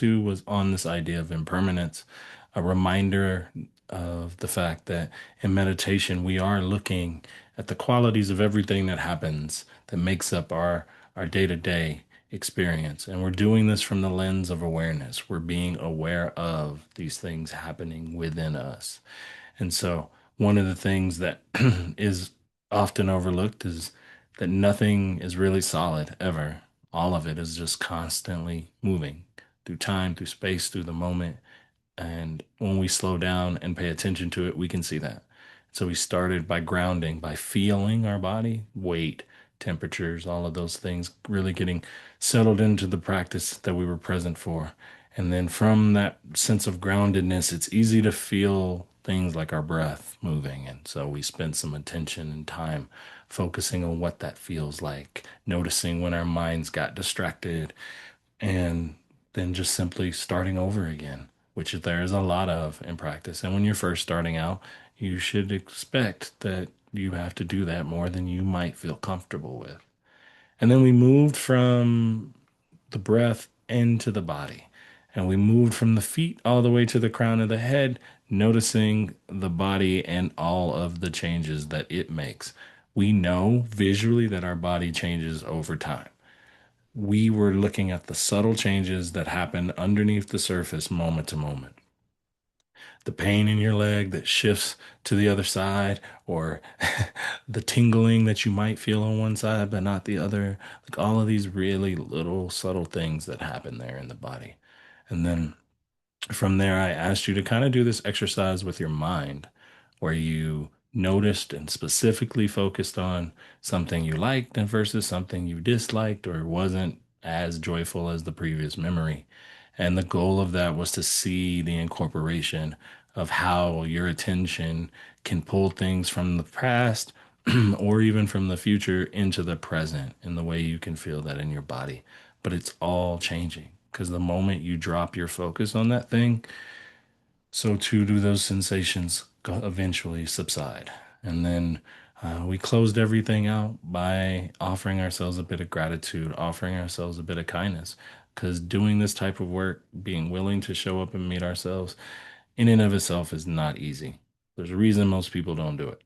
to was on this idea of impermanence, a reminder of the fact that in meditation we are looking at the qualities of everything that happens that makes up our day-to-day experience. And we're doing this from the lens of awareness. We're being aware of these things happening within us. And so one of the things that is often overlooked is that nothing is really solid ever. All of it is just constantly moving through time, through space, through the moment. And when we slow down and pay attention to it, we can see that. So we started by grounding, by feeling our body, weight, temperatures, all of those things, really getting settled into the practice that we were present for. And then from that sense of groundedness, it's easy to feel things like our breath moving. And so we spend some attention and time focusing on what that feels like, noticing when our minds got distracted, and then just simply starting over again, which there is a lot of in practice. And when you're first starting out, you should expect that you have to do that more than you might feel comfortable with. And then we moved from the breath into the body. And we moved from the feet all the way to the crown of the head, noticing the body and all of the changes that it makes. We know visually that our body changes over time. We were looking at the subtle changes that happen underneath the surface moment to moment. The pain in your leg that shifts to the other side, or the tingling that you might feel on one side but not the other. Like all of these really little subtle things that happen there in the body. And then from there, I asked you to kind of do this exercise with your mind where you noticed and specifically focused on something you liked and versus something you disliked or wasn't as joyful as the previous memory. And the goal of that was to see the incorporation of how your attention can pull things from the past or even from the future into the present in the way you can feel that in your body. But it's all changing because the moment you drop your focus on that thing, so too do those sensations eventually subside. And then we closed everything out by offering ourselves a bit of gratitude, offering ourselves a bit of kindness. Because doing this type of work, being willing to show up and meet ourselves in and of itself is not easy. There's a reason most people don't do it.